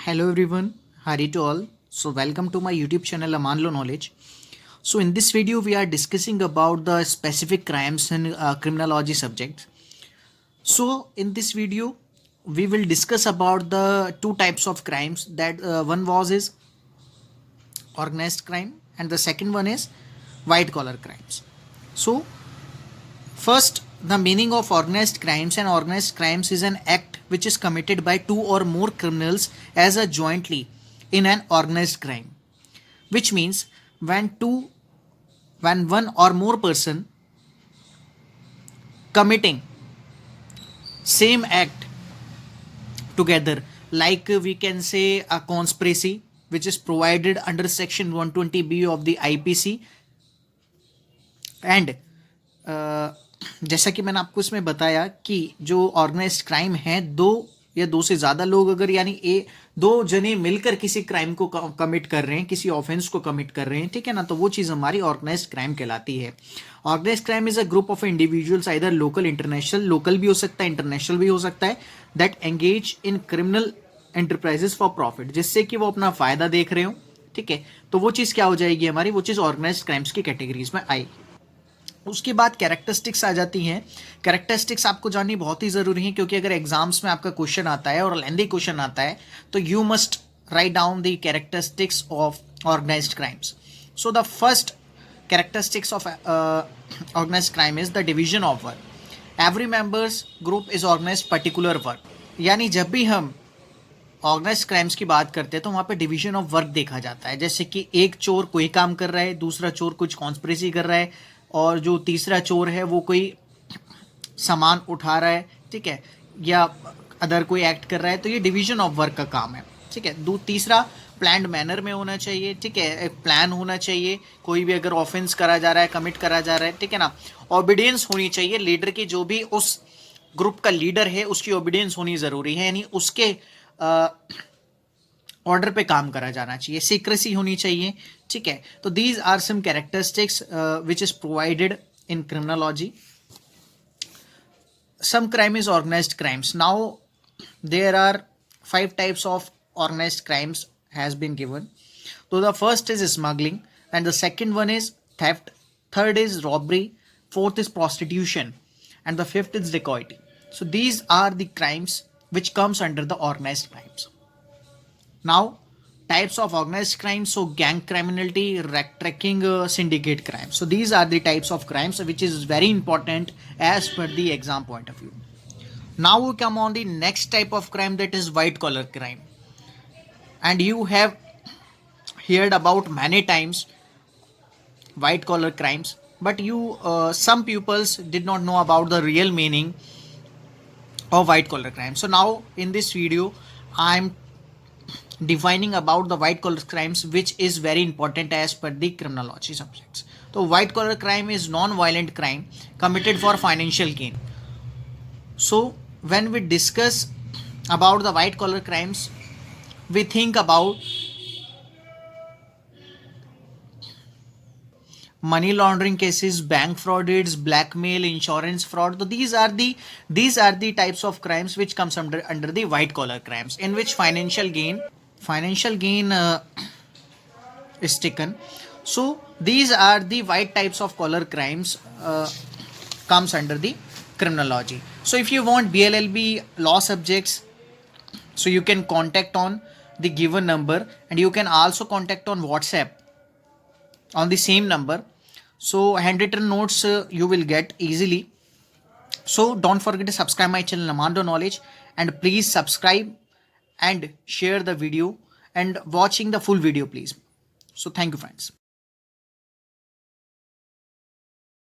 Hello everyone, Hari to all. So welcome to my YouTube channel Amanlo Knowledge. So in this video we are discussing about the specific crimes and criminology subjects. So in this video we will discuss about the two types of crimes that one was is organized crime and the second one is white collar crimes. So first, the meaning of organized crimes and organized crimes is an act which is committed by two or more criminals as a jointly in an organized crime, which means when one or more person committing same act together, like we can say a conspiracy which is provided under section 120B of the IPC and जैसा कि मैंने आपको इसमें बताया कि जो organised crime है दो या दो से ज़्यादा लोग अगर यानी दो जने मिलकर किसी क्राइम को कमिट कर रहे हैं, किसी ऑफेंस को कमिट कर रहे हैं, ठीक है ना, तो वो चीज़ हमारी ऑर्गेनाइज्ड क्राइम कहलाती है. Organised crime is a group of individuals, either local international, local भी हो सकता है इंटरनेशनल भी हो सकता है, that engage in criminal enterprises for profit, जिससे कि वो अपना फायदा देख रहे हो. ठीक है, तो वो चीज़ क्या हो जाएगी हमारी, वो चीज़ ऑर्गेनाइज्ड क्राइम्स की कैटेगरीज में आएगी. उसके बाद कैरेक्टरिस्टिक्स आ जाती हैं. कैरेक्टरिस्टिक्स आपको जाननी बहुत ही ज़रूरी है, क्योंकि अगर एग्जाम्स में आपका क्वेश्चन आता है और लेंदी क्वेश्चन आता है तो you must write down the characteristics of organised crimes. So the first characteristics of organised crime is the division of work. Every members group is organised particular work. यानी जब भी हम ऑर्गेनाइज क्राइम्स की बात करते हैं तो वहाँ पे डिवीजन ऑफ वर्क देखा जाता है. जैसे कि एक चोर कोई काम कर रहा है, दूसरा चोर कुछ कॉन्स्पिरेसी कर रहा है, और जो तीसरा चोर है वो कोई सामान उठा रहा है, ठीक है, या अदर कोई एक्ट कर रहा है. तो ये डिवीजन ऑफ वर्क का काम है. ठीक है, तीसरा प्लान्ड मैनर में होना चाहिए. ठीक है, एक प्लान होना चाहिए. कोई भी अगर ऑफेंस करा जा रहा है, कमिट करा जा रहा है, ठीक है ना, ओबीडियंस होनी चाहिए लीडर की. जो भी उस ग्रुप का लीडर है उसकी ओबीडियंस होनी ज़रूरी है, यानी उसके ऑर्डर पे काम करा जाना चाहिए. सीक्रेसी होनी चाहिए. ठीक है, तो these are some characteristics which is provided in criminology. Some crime is organised crimes. Now there are 5 types of organized crimes has been given. So the first is smuggling, and the second one is theft, third is robbery, fourth is prostitution, and the fifth is dacoity. So these are the crimes which comes under the organized crimes. Now, types of organized crime. So gang criminality, tracking, syndicate crime. So these are the types of crimes which is very important as per the exam point of view. Now we come on the next type of crime, that is white collar crime. And you have heard about many times white collar crimes, but some pupils did not know about the real meaning of white collar crime. So now in this video I'm defining about the white collar crimes, which is very important as per the criminology subjects. So white collar crime is non-violent crime committed for financial gain. So when we discuss about the white collar crimes, we think about money laundering cases, bank frauds, blackmail, insurance fraud. So these are the types of crimes which comes under the white collar crimes, in which financial gain is taken. So these are the white types of collar crimes comes under the criminology. So if you want BLLB law subjects, so you can contact on the given number, and you can also contact on WhatsApp on the same number. So handwritten notes you will get easily. So don't forget to subscribe my channel Amanlo Knowledge, and please subscribe and share the video and watching the full video please. So thank you friends.